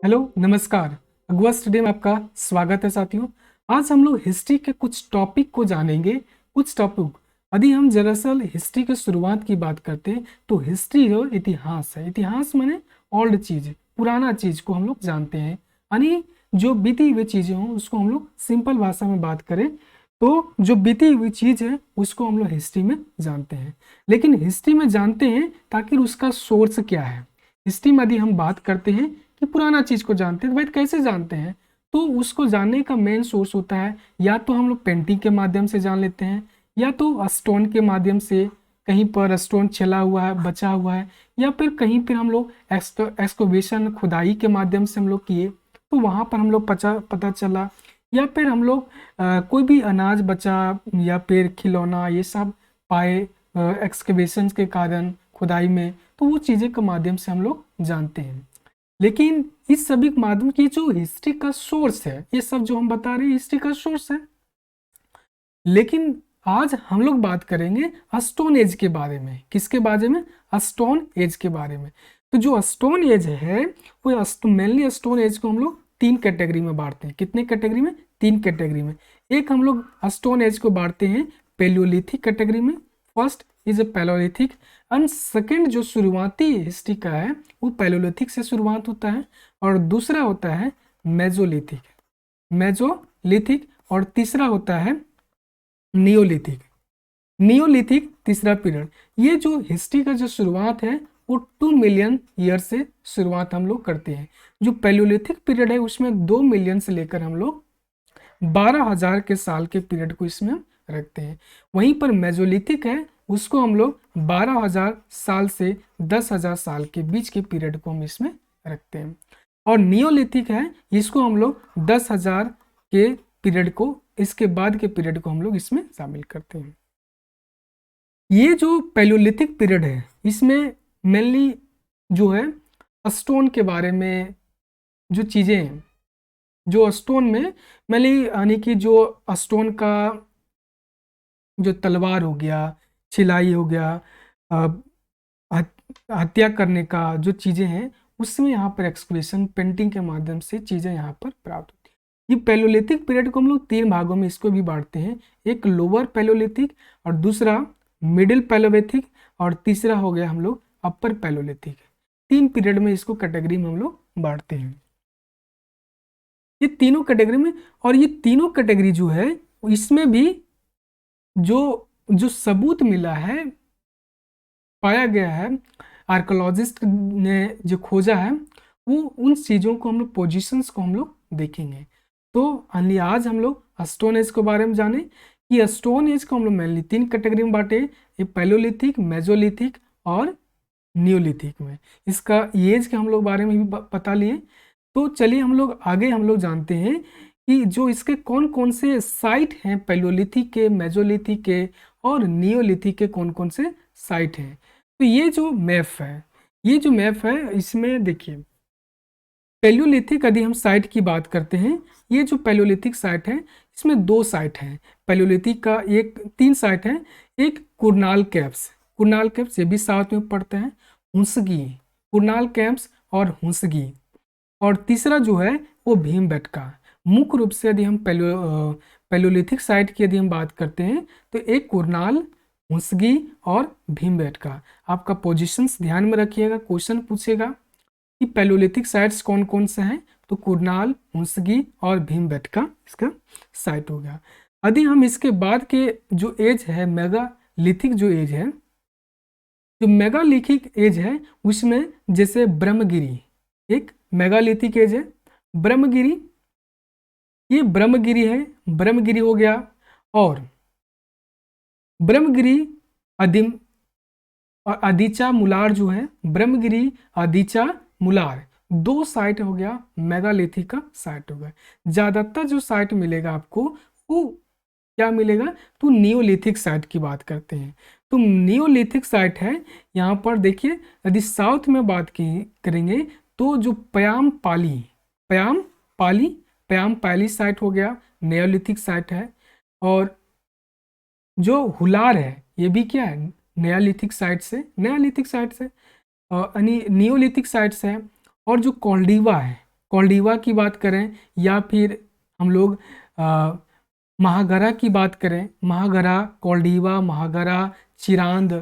Hello नमस्कार। अगवा study में आपका स्वागत है साथियों। आज हम लोग हिस्ट्री के कुछ टॉपिक को जानेंगे। कुछ टॉपिक यदि हम दरअसल हिस्ट्री की शुरुआत की बात करते हैं तो हिस्ट्री जो इतिहास है, इतिहास माने ओल्ड चीज, पुराना चीज को हम लोग जानते हैं। यानी जो बीती हुई चीजें हों उसको हम लोग सिंपल भाषा में बात करें तो जो बीती हुई चीज है उसको हम लोग हिस्ट्री में जानते हैं। लेकिन हिस्ट्री में जानते हैं ताकि उसका सोर्स क्या है। हिस्ट्री में यदि हम बात करते हैं कि पुराना चीज को जानते हैं तो भाई कैसे जानते हैं, तो उसको जानने का मेन सोर्स होता है या तो हम लोग पेंटिंग के माध्यम से जान लेते हैं या तो स्टोन के माध्यम से, कहीं पर स्टोन चला हुआ है, बचा हुआ है, या फिर कहीं पर हम लोग एक्सकवेशन खुदाई के माध्यम से हम लोग किए तो वहां पर हम लोग पता चला, या फिर हम लोग कोई भी अनाज बचा या फिर खिलौना ये सब पाए एक्सकवेशन के कारण खुदाई में, तो वो चीज़ें के माध्यम से हम लोग जानते हैं। लेकिन इस सभी माध्यम की जो हिस्ट्री का सोर्स है, ये सब जो हम बता रहे हैं हिस्ट्री का सोर्स है। लेकिन आज हम लोग बात करेंगे स्टोन एज के बारे में। किसके बारे में? स्टोन एज के बारे में। तो जो स्टोन एज है वो मेनली स्टोन एज को हम लोग तीन कैटेगरी में बांटते हैं। कितने कैटेगरी में? तीन कैटेगरी में। एक हम लोग स्टोन एज को बांटते हैं पेलियोलिथिक कैटेगरी में। First is a palaeolithic and second जो शुरुआती हिस्ट्री का है वो पैलोलिथिक से शुरुआत होता है, और दूसरा होता है मेजोलिथिक। मेजोलिथिक और तीसरा होता है नियोलिथिक। नियोलिथिक तीसरा पीरियड। ये जो हिस्ट्री का जो शुरुआत है वो 2 मिलियन ईयर से शुरुआत हम लोग करते हैं। जो पैलियोलिथिक पीरियड है उसमें 2 मिलियन से लेकर हम लोग 12,000 के साल के पीरियड को इसमें रखते हैं। वहीं पर मेजोलिथिक है उसको हम लोग 12,000 साल से 10,000 साल के बीच के पीरियड को हम इसमें रखते हैं। और नियोलिथिक है इसको हम लोग 10,000 के पीरियड को, इसके बाद के पीरियड को हम लोग इसमें शामिल करते हैं। ये जो पैलियोलिथिक पीरियड है इसमें मेनली जो है स्टोन के बारे में जो चीज़ें हैं, जो स्टोन में मेनली यानी कि जो स्टोन का जो तलवार हो गया, सिलाई हो गया, हत्या करने का जो चीज़ें हैं उसमें यहाँ पर एक्सक्वेशन पेंटिंग के माध्यम से चीज़ें यहाँ पर प्राप्त होती है। ये पैलियोलिथिक पीरियड को हम लोग तीन भागों में इसको भी बांटते हैं। एक लोअर पैलियोलिथिक, और दूसरा मिडिल पैलियोलिथिक, और तीसरा हो गया हम लोग अपर पैलियोलिथिक। तीन पीरियड में इसको कैटेगरी में हम लोग बांटते हैं, ये तीनों कैटेगरी में। और ये तीनों कैटेगरी जो है इसमें भी जो जो सबूत मिला है, पाया गया है, आर्कोलॉजिस्ट ने जो खोजा है, वो उन चीज़ों को हम लोग पोजिशंस को हम लोग देखेंगे। तो आज हम लोग स्टोन एज के बारे में जाने कि स्टोन एज को हम लोग मेनली तीन कैटेगरी में बांटे, ये पैलियोलिथिक, मेजोलिथिक और नियोलिथिक में। इसका एज के हम लोग बारे में भी पता लिए। तो चलिए हम लोग आगे हम लोग जानते हैं कि जो इसके कौन कौन से साइट हैं पैलियोलिथिक के, मेजोलिथिक के और नियोलिथिक के कौन कौन से साइट हैं। तो ये जो मैप है, ये जो मैप है इसमें देखिए पैलियोलिथिक यदि हम साइट की बात करते हैं, ये जो पैलियोलिथिक साइट है इसमें दो साइट हैं। पैलियोलिथिक का एक तीन साइट है। एक कुरनाल कैप्स, कुरनाल कैप्स ये भी साथ में पढ़ते हैं, हुंसगी, कुरनाल कैंप्स और हुंसगी। और तीसरा जो है वो भीमबेटका। मुख्य रूप से यदि हम पैलियोलिथिक साइट की यदि हम बात करते हैं तो एक कुरनाल, हुंसगी और भीमबेटका। आपका पोजीशंस ध्यान में रखिएगा, क्वेश्चन पूछेगा कि पैलियोलिथिक साइट्स कौन कौन से हैं, तो कुरनाल, हुंसगी और भीमबेटका इसका साइट हो गया। यदि हम इसके बाद के जो एज है मेगालिथिक जो एज है, जो मेगालिथिक एज है उसमें जैसे ब्रह्मगिरी एक मेगालिथिक एज है। ब्रह्मगिरी, ये ब्रह्मगिरी है, ब्रह्मगिरी हो गया। और ब्रह्मगिरी आदिम और आदिचा मुलार जो है, ब्रह्मगिरी आदिचा मुलार दो साइट हो गया, मेगालिथिक का साइट हो गया। ज्यादातर जो साइट मिलेगा आपको वो क्या मिलेगा, तो नियोलिथिक साइट की बात करते हैं। तो नियोलिथिक साइट है यहाँ पर देखिए। यदि साउथ में बात की करेंगे तो जो प्याम पाली साइट हो गया, नियोलिथिक साइट है। और जो हुलार है ये भी क्या है, नियोलिथिक साइट से नियोलिथिक साइट से। और नियोलिथिक साइट से है। और जो कोल्डिवा है, कोल्डिवा की बात करें या फिर हम लोग महागरा की बात करें, महागरा, कोल्डिवा, महागरा, चिरांद,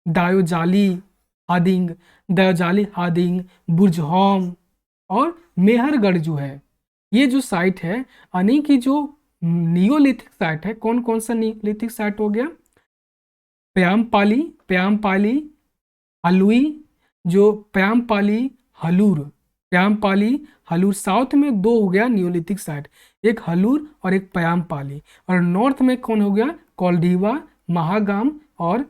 दायोजाली हादिंग, दायोजाली हादिंग, बुर्जहोम और मेहरगढ़ जो है, ये जो साइट है यानी कि जो नियोलिथिक साइट है, कौन कौन सा नियोलिथिक साइट हो गया? प्यामपाली, हलुई, जो प्यामपाली, हलूर साउथ में दो हो गया नियोलिथिक साइट, एक हलूर और एक प्यामपाली। और नॉर्थ में कौन हो गया? कोल्डिवा, महागाम और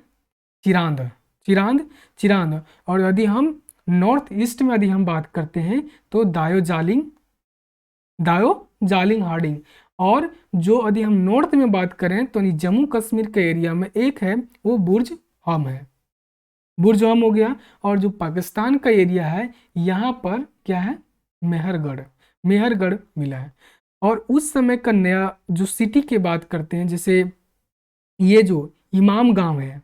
चिरांद। और यदि हम नॉर्थ ईस्ट में यदि हम बात करते हैं तो दायोजालिंग हार्डिंग। और जो यदि हम नॉर्थ में बात करें तो जम्मू कश्मीर के एरिया में एक है वो बुर्जहोम है, बुर्जहोम हो गया। और जो पाकिस्तान का एरिया है यहाँ पर क्या है? मेहरगढ़ मिला है। और उस समय का नया जो सिटी की बात करते हैं, जैसे ये जो इमाम गांव है,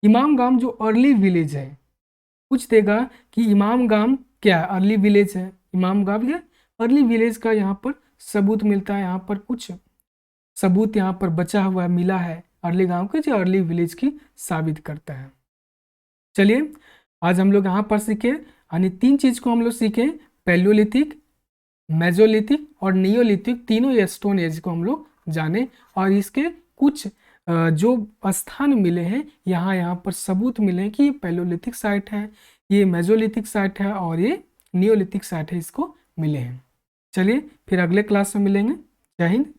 इमाम गांव जो अर्ली विलेज है, पूछ देगा कि इमाम गांव क्या है? अर्ली विलेज है, इमाम गांव है अर्ली विलेज का यहाँ पर सबूत मिलता है। यहाँ पर कुछ सबूत यहाँ पर बचा हुआ मिला है अर्ली गांव के, जो अर्ली विलेज की साबित करता है। चलिए आज हम लोग यहाँ पर सीखे, यानी 3 चीज को हम लोग सीखे, पैलियोलिथिक, मेजोलिथिक और नियोलिथिक, तीनों ये स्टोन एज को हम लोग जाने। और इसके कुछ जो स्थान मिले हैं, यहाँ पर सबूत मिले हैं कि ये पैलियोलिथिक साइट है, ये मेजोलिथिक साइट है और ये नियोलिथिक साइट है, इसको मिले हैं। चलिए फिर अगले क्लास में मिलेंगे। जय हिंद।